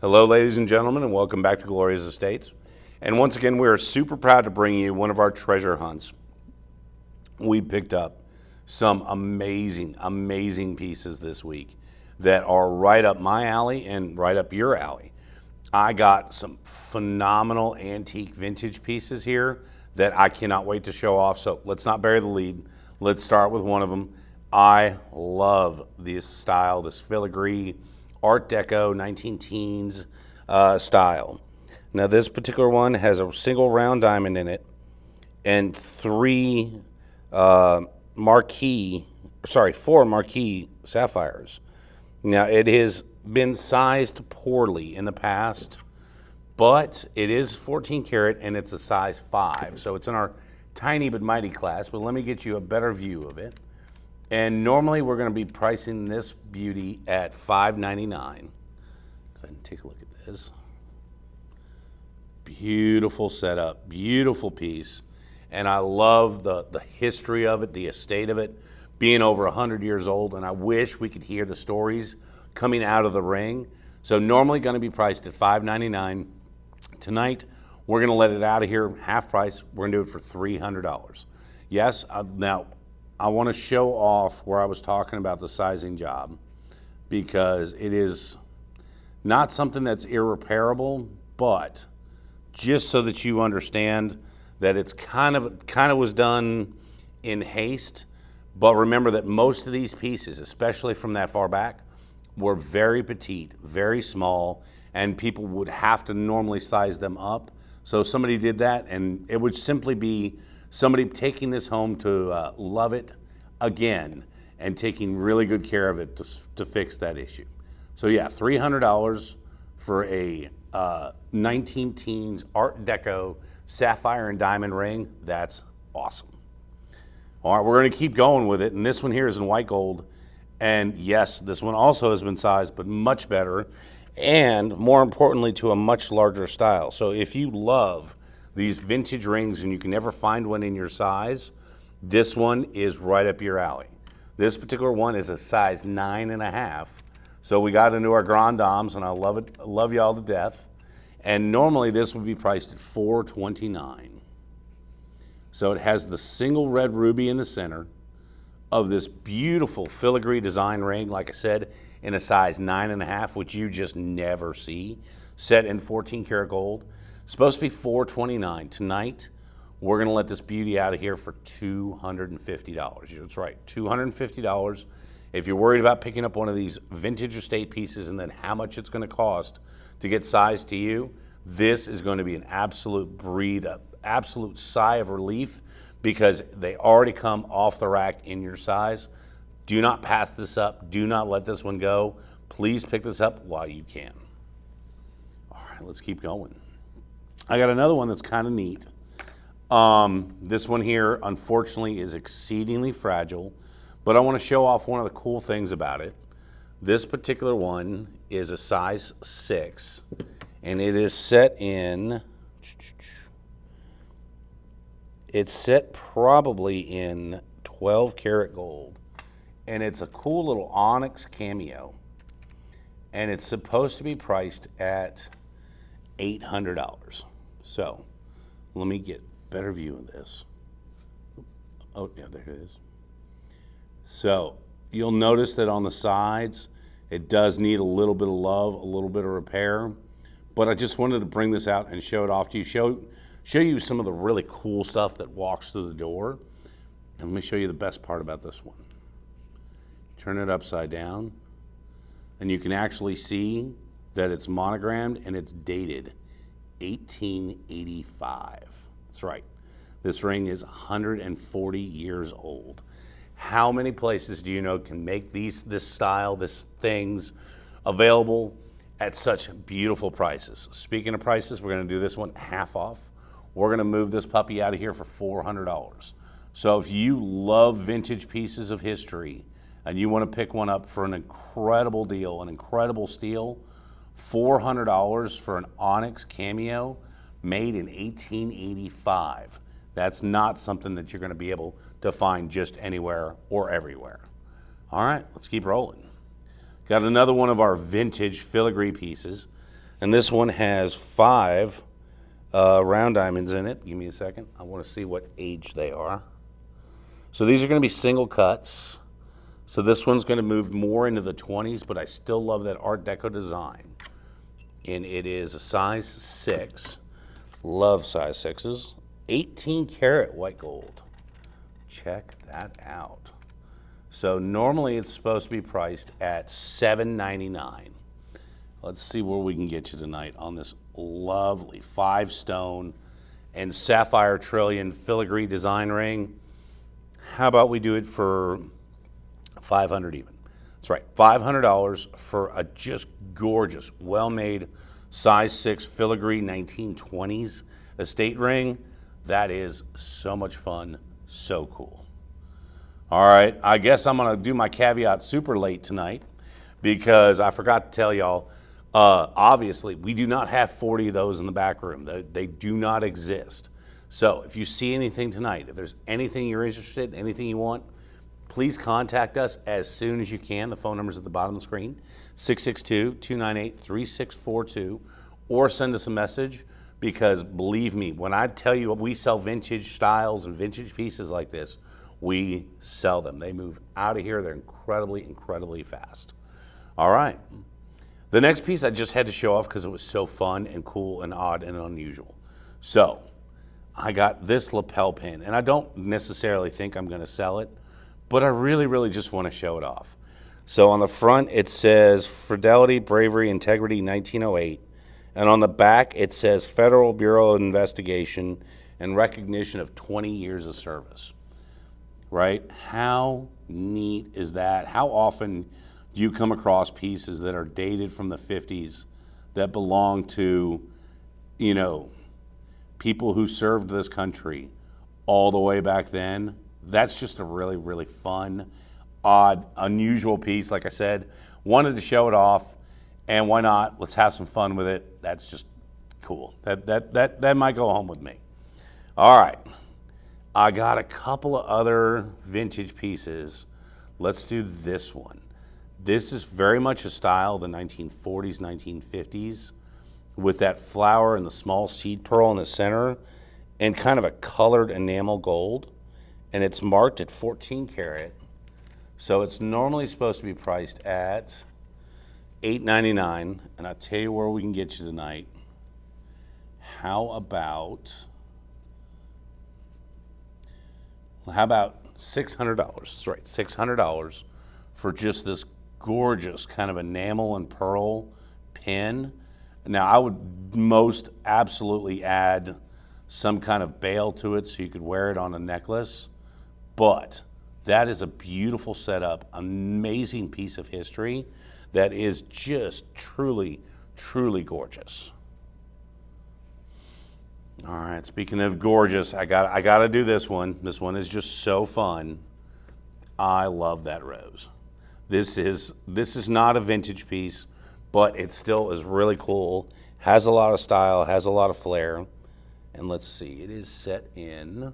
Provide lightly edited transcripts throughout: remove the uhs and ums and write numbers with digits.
Hello, ladies and gentlemen, and welcome back to Gloria's Estates. And once again, we are super proud to bring you one of our treasure hunts. We picked up some amazing, amazing pieces this week that are right up my alley and right up your alley. I got some phenomenal antique vintage pieces here that I cannot wait to show off. So let's not bury the lead. Let's start with one of them. I love this style, this filigree Art Deco 19 teens style. Now this particular one has a single round diamond in it and four marquee sapphires. Now it has been sized poorly in the past, but it is 14 karat and it's a size 5. So it's in our tiny but mighty class, but let me get you a better view of it. And normally we're going to be pricing this beauty at $5.99. Go ahead and take a look at this. Beautiful setup, beautiful piece. And I love the history of it, the estate of it, being over 100 years old. And I wish we could hear the stories coming out of the ring. So normally going to be priced at $5.99. Tonight, we're going to let it out of here half price. We're going to do it for $300. Yes, now I want to show off where I was talking about the sizing job because it is not something that's irreparable, but just so that you understand that it's kind of was done in haste. But remember that most of these pieces, especially from that far back, were very petite, very small, and people would have to normally size them up. So somebody did that, and it would simply be somebody taking this home to love it again and taking really good care of it to fix that issue. So yeah, $300 for a 19 teens Art Deco sapphire and diamond ring. That's awesome. All right, we're going to keep going with it, and this one here is in white gold. And yes, this one also has been sized, but much better, and more importantly, to a much larger style. So if you love these vintage rings and you can never find one in your size, this one is right up your alley. This particular one is a size 9.5. So we got into our Grand Dames, and I love it. I love y'all to death. And normally this would be priced at $429. So it has the single red ruby in the center of this beautiful filigree design ring, like I said, in a size 9.5, which you just never see, set in 14 karat gold. Supposed to be $429. Tonight, we're going to let this beauty out of here for $250. That's right, $250. If you're worried about picking up one of these vintage estate pieces and then how much it's going to cost to get sized to you, this is going to be an absolute absolute sigh of relief because they already come off the rack in your size. Do not pass this up. Do not let this one go. Please pick this up while you can. All right, let's keep going. I got another one that's kind of neat. This one here, unfortunately, is exceedingly fragile, but I want to show off one of the cool things about it. This particular one is a size 6, and it is set in, it's set probably in 12 karat gold, and it's a cool little onyx cameo, and it's supposed to be priced at $800. So let me get better view of this. Oh, yeah, there it is. So you'll notice that on the sides, it does need a little bit of love, a little bit of repair, but I just wanted to bring this out and show it off to you, show you some of the really cool stuff that walks through the door. And let me show you the best part about this one. Turn it upside down, and you can actually see that it's monogrammed and it's dated 1885. That's right. This ring is 140 years old. How many places do you know can make this style, this things available at such beautiful prices? Speaking of prices, we're going to do this one half off. We're going to move this puppy out of here for $400. So if you love vintage pieces of history and you want to pick one up for an incredible deal, an incredible steal, $400 for an onyx cameo made in 1885. That's not something that you're going to be able to find just anywhere or everywhere. All right, let's keep rolling. Got another one of our vintage filigree pieces. And this one has 5 round diamonds in it. Give me a second. I want to see what age they are. So these are going to be single cuts. So this one's going to move more into the 20s, but I still love that Art Deco design. And it is a size 6. Love size 6s. 18 karat white gold. Check that out. So normally it's supposed to be priced at $7.99. Let's see where we can get you tonight on this lovely 5-stone and sapphire trillion filigree design ring. How about we do it for $500 even? That's right, $500 for a just gorgeous, well-made size 6 filigree 1920s estate ring. That is so much fun, so cool. All right, I guess I'm gonna do my caveat super late tonight because I forgot to tell y'all, obviously we do not have 40 of those in the back room. They do not exist. So if you see anything tonight, if there's anything you're interested in, anything you want, please contact us as soon as you can. The phone number's at the bottom of the screen, 662-298-3642, or send us a message, because believe me, when I tell you we sell vintage styles and vintage pieces like this, we sell them. They move out of here. They're incredibly, incredibly fast. All right. The next piece I just had to show off because it was so fun and cool and odd and unusual. So I got this lapel pin, and I don't necessarily think I'm going to sell it, but I really, really just want to show it off. So on the front, it says Fidelity, Bravery, Integrity, 1908. And on the back, it says Federal Bureau of Investigation and recognition of 20 years of service. Right? How neat is that? How often do you come across pieces that are dated from the 50s that belong to, you know, people who served this country all the way back then? That's just a really, really fun, odd, unusual piece. Like I said, wanted to show it off, and why not? Let's have some fun with it. That's just cool. That might go home with me. All right. I got a couple of other vintage pieces. Let's do this one. This is very much a style of the 1940s, 1950s, with that flower and the small seed pearl in the center and kind of a colored enamel gold. And it's marked at 14 karat. So it's normally supposed to be priced at $8.99. And I'll tell you where we can get you tonight. How about $600? That's right, $600 for just this gorgeous kind of enamel and pearl pin. Now, I would most absolutely add some kind of bail to it so you could wear it on a necklace, but that is a beautiful setup, amazing piece of history that is just truly, truly gorgeous. All right, speaking of gorgeous, I got to do this one. This one is just so fun. I love that rose. This is not a vintage piece, but it still is really cool. Has a lot of style, has a lot of flair. And let's see, it is set in,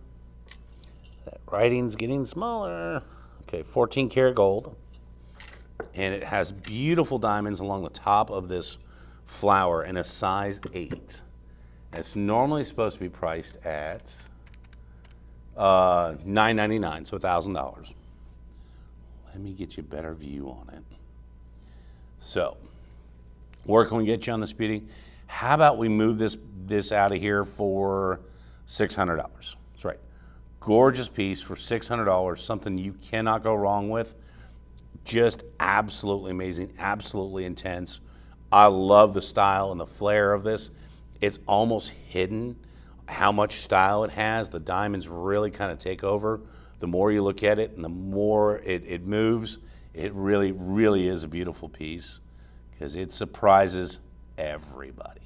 that writing's getting smaller. Okay, 14 karat gold. And it has beautiful diamonds along the top of this flower in a size 8. It's normally supposed to be priced at $9.99, so $1,000. Let me get you a better view on it. So, where can we get you on this beauty? How about we move this out of here for $600? That's right. Gorgeous piece for $600, something you cannot go wrong with. Just absolutely amazing, absolutely intense. I love the style and the flair of this. It's almost hidden how much style it has. The diamonds really kind of take over. The more you look at it and the more it moves, it really, really is a beautiful piece because it surprises everybody.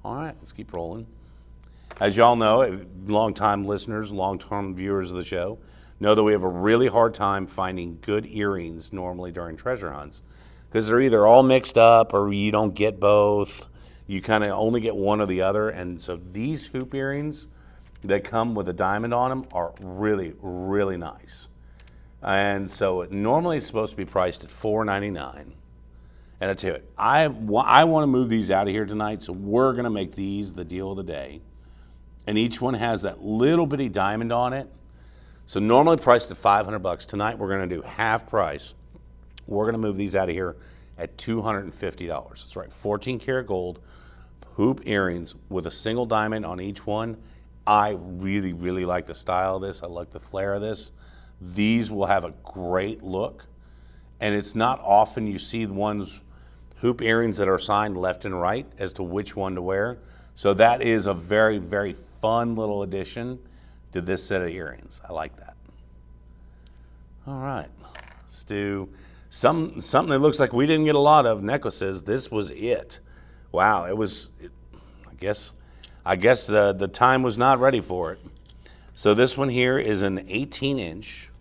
All right, let's keep rolling. As y'all know, long-time listeners, long-term viewers of the show, know that we have a really hard time finding good earrings normally during treasure hunts because they're either all mixed up or you don't get both. You kind of only get one or the other. And so these hoop earrings that come with a diamond on them are really, really nice. And so normally it's supposed to be priced at $4.99. And I tell you, I want to move these out of here tonight, so we're going to make these the deal of the day. And each one has that little bitty diamond on it. So normally priced at $500. Tonight we're going to do half price. We're going to move these out of here at $250. That's right, 14 karat gold hoop earrings with a single diamond on each one. I really, really like the style of this. I like the flare of this. These will have a great look. And it's not often you see the ones, hoop earrings that are assigned left and right as to which one to wear. So that is a very, very fun little addition to this set of earrings. I like that. All right, let's do something that looks like we didn't get a lot of. Neko says this was it. Wow, I guess the time was not ready for it. So this one here is an 18-inch,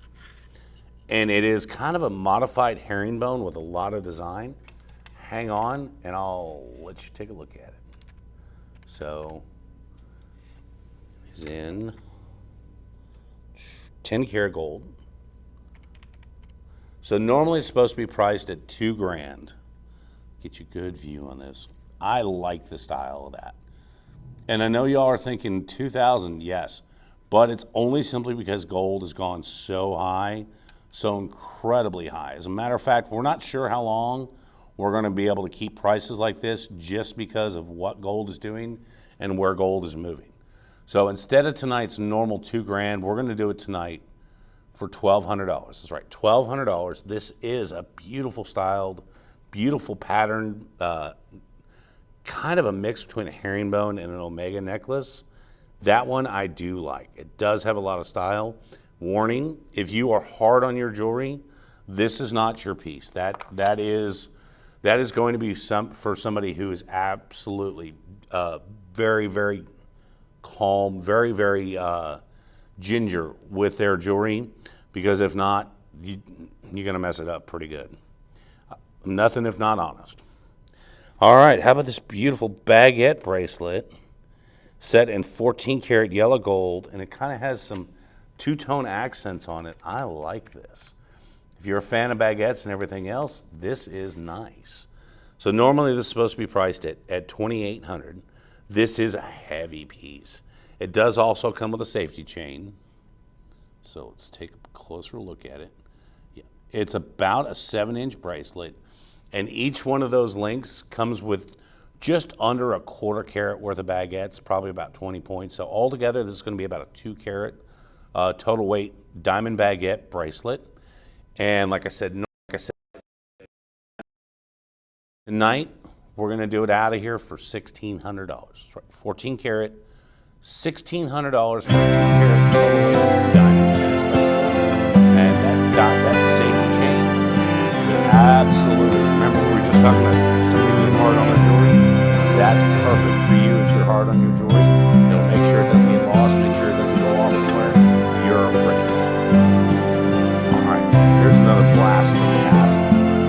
and it is kind of a modified herringbone with a lot of design. Hang on, and I'll let you take a look at it. So, it's in 10 karat gold. So normally it's supposed to be priced at $2,000. Get you a good view on this. I like the style of that. And I know y'all are thinking 2,000, yes, but it's only simply because gold has gone so high, so incredibly high. As a matter of fact, we're not sure how long we're going to be able to keep prices like this just because of what gold is doing and where gold is moving. So instead of tonight's normal $2,000, we're going to do it tonight for $1,200. That's right, $1,200. This is a beautiful styled, beautiful pattern, kind of a mix between a herringbone and an omega necklace. That one I do like. It does have a lot of style. Warning, if you are hard on your jewelry, this is not your piece. That is going to be for somebody who is absolutely very, very calm, very, very ginger with their jewelry, because if not, you're going to mess it up pretty good. Nothing if not honest. All right, how about this beautiful baguette bracelet set in 14 karat yellow gold, and it kind of has some two-tone accents on it. I like this. If you're a fan of baguettes and everything else, this is nice. So normally this is supposed to be priced at $2,800. This is a heavy piece. It does also come with a safety chain. So let's take a closer look at it. Yeah, it's about a 7-inch bracelet, and each one of those links comes with just under a 1/4 carat worth of baguettes, probably about 20 points. So altogether, this is going to be about a 2 carat total weight diamond baguette bracelet. And like I said, tonight we're going to do it out of here for $1,600. That's right, 14 karat, $1,600 for a 2 carat total weight diamond tennis bracelet. And that safety chain, absolutely. Remember, we were just talking about somebody being hard on their jewelry. That's perfect for you if you're hard on your jewelry. It'll make sure it doesn't get lost, make sure it doesn't go off anywhere. You're ready for it. All right, here's another blast from the past.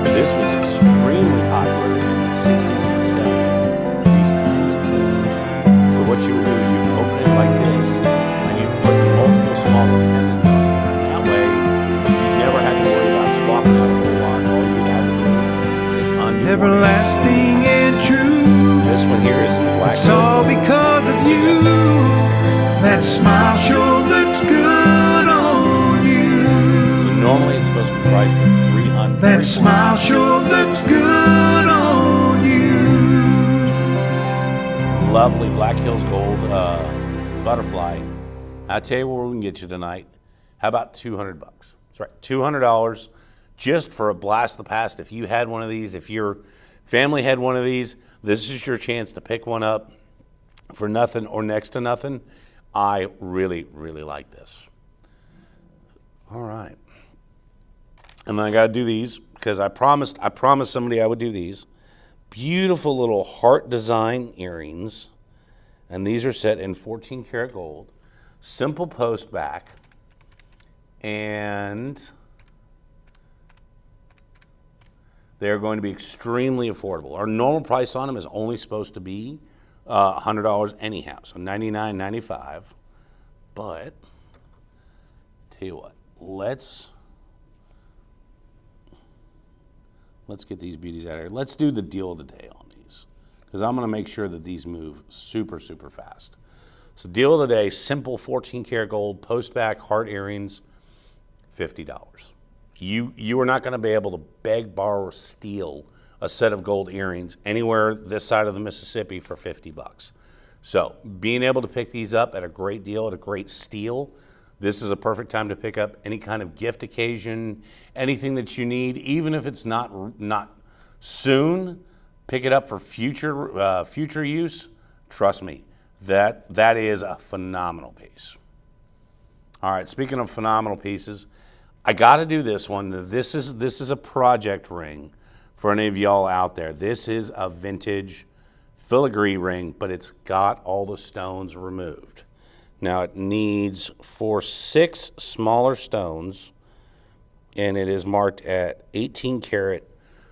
This was extremely popular in the 60s and the 70s. These pendant holders. So what you would do is you would open it like this, and you put multiple smaller pendants on it. And that way, you never had to worry about swapping out a whole lot. All you had to do is undo everlasting and true. This one here is in black. It's all because of you. That smile sure looks good on you. So normally it's supposed to be priced at $300. That smile sure looks good on you. Lovely Black Hills Gold butterfly. I'll tell you where we can get you tonight. How about $200? That's right, $200 just for a blast of the past. If you had one of these, if your family had one of these, this is your chance to pick one up for nothing or next to nothing. I really, really like this. All right. And then I got to do these because I promised somebody I would do these. Beautiful little heart design earrings. And these are set in 14 karat gold. Simple post back. And they're going to be extremely affordable. Our normal price on them is only supposed to be $100 anyhow, so $99.95. But tell you what, let's Let's get these beauties out of here. Let's do the deal of the day on these, because I'm going to make sure that these move super, super fast. So deal of the day, simple 14 karat gold, post-back heart earrings, $50. You are not going to be able to beg, borrow, or steal a set of gold earrings anywhere this side of the Mississippi for $50. So being able to pick these up at a great deal, at a great steal, this is a perfect time to pick up any kind of gift occasion, anything that you need, even if it's not soon. Pick it up for future use. Trust me, that is a phenomenal piece. All right, speaking of phenomenal pieces, I got to do this one. This is a project ring for any of y'all out there. This is a vintage filigree ring, but it's got all the stones removed. Now it needs 6 smaller stones, and it is marked at 18 karat.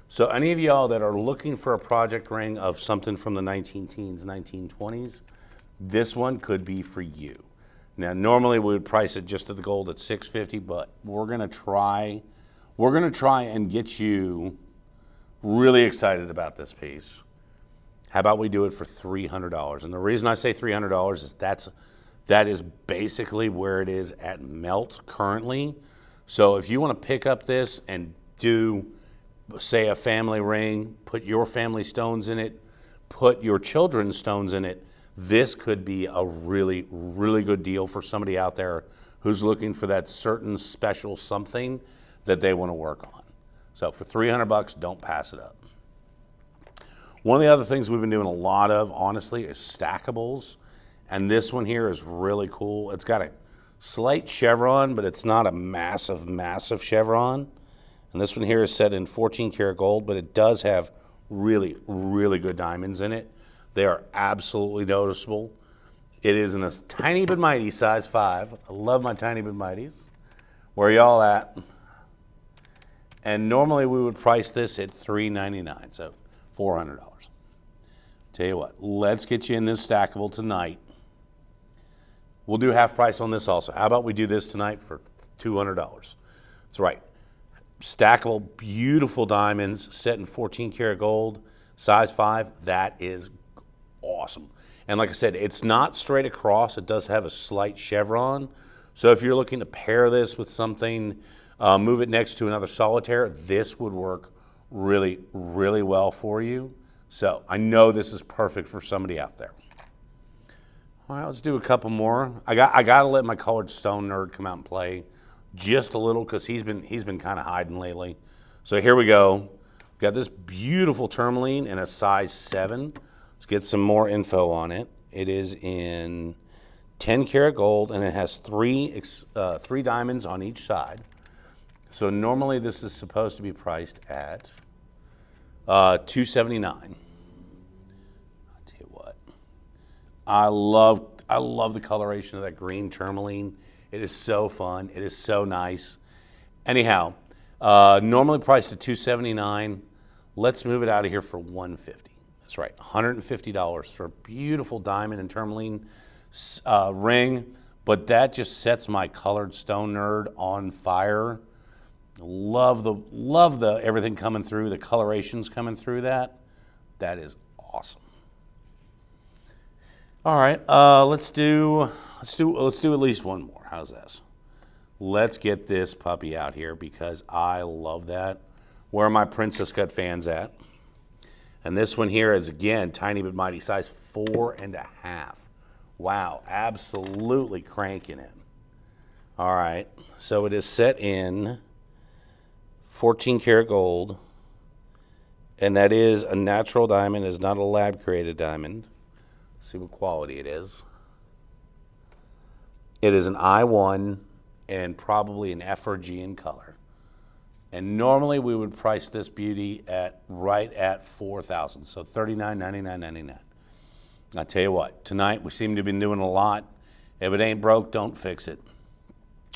So any of y'all that are looking for a project ring of something from the 19-teens, 1920s, this one could be for you. Now normally we would price it just to the gold at $650, but we're gonna try and get you really excited about this piece. How about we do it for $300? And the reason I say $300 is that is basically where it is at melt currently. So if you want to pick up this and do, say, a family ring, put your family stones in it, put your children's stones in it, this could be a really, really good deal for somebody out there who's looking for that certain special something that they want to work on. So for $300, don't pass it up. One of the other things we've been doing a lot of, honestly, is stackables. And this one here is really cool. It's got a slight chevron, but it's not a massive, massive chevron. And this one here is set in 14 karat gold, but it does have really, really good diamonds in it. They are absolutely noticeable. It is in a tiny but mighty size 5. I love my tiny but mighties. Where y'all at? And normally we would price this at $399, so $400. Tell you what, let's get you in this stackable tonight. We'll do half price on this also. How about we do this tonight for $200? That's right. Stackable, beautiful diamonds set in 14 karat gold, size 5. That is awesome. And like I said, it's not straight across. It does have a slight chevron. So if you're looking to pair this with something, move it next to another solitaire, this would work really, really well for you. So I know this is perfect for somebody out there. All right, let's do a couple more. I got to let my colored stone nerd come out and play just a little, because he's been kind of hiding lately. So here we go. We've got this beautiful tourmaline in a size 7. Let's get some more info on it. It is in 10 karat gold, and it has three diamonds on each side. So normally this is supposed to be priced at $279. I'll tell you what, I love the coloration of that green tourmaline. It is so fun. It is so nice. Anyhow, normally priced at $279. Let's move it out of here for $150. That's right, $150 for a beautiful diamond and tourmaline ring. But that just sets my colored stone nerd on fire. Love the everything coming through, the colorations coming through that. That is awesome. All right, let's do at least one more. How's this? Let's get this puppy out here, because I love that. Where are my Princess Cut fans at? And this one here is, again, tiny but mighty, size 4.5. Wow, absolutely cranking it. All right, so it is set in 14 karat gold, and that is a natural diamond. It is not a lab created diamond. Let's see what quality it is. It is an I1 and probably an F or G in color. And normally we would price this beauty at right at $4,000, so $39.99.99. I tell you what, tonight we seem to have been doing a lot. If it ain't broke, don't fix it.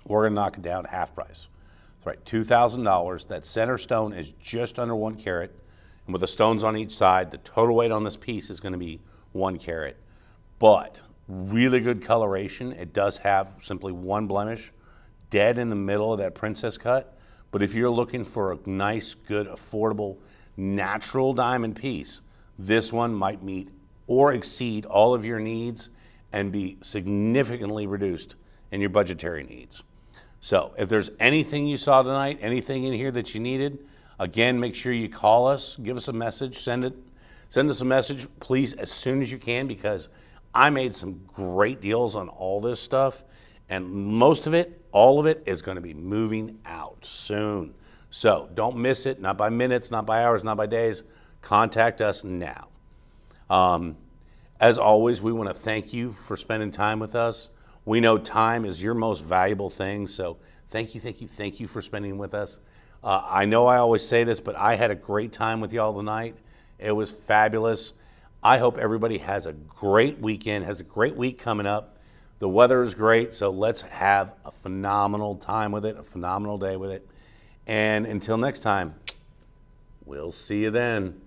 We're gonna knock it down to half price. That's right, $2,000. That center stone is just under 1 carat, and with the stones on each side, the total weight on this piece is gonna be 1 carat. But really good coloration. It does have simply one blemish, dead in the middle of that princess cut. But if you're looking for a nice, good, affordable, natural diamond piece, this one might meet or exceed all of your needs and be significantly reduced in your budgetary needs. So if there's anything you saw tonight, anything in here that you needed, again, make sure you call us, give us a message, send us a message, please, as soon as you can, because I made some great deals on all this stuff, and most of it, all of it, is going to be moving out soon. So don't miss it, not by minutes, not by hours, not by days. Contact us now. As always, we want to thank you for spending time with us. We know time is your most valuable thing, so thank you for spending with us. I know I always say this, but I had a great time with y'all tonight. It was fabulous. I hope everybody has a great weekend, has a great week coming up. The weather is great, so let's have a phenomenal time with it, a phenomenal day with it. And until next time, we'll see you then.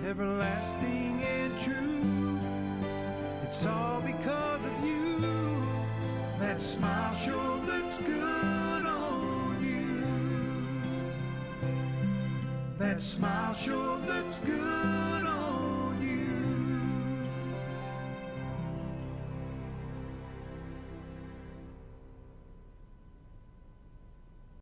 Everlasting and true. It's all because of you. That smile sure looks good on you. That smile sure looks good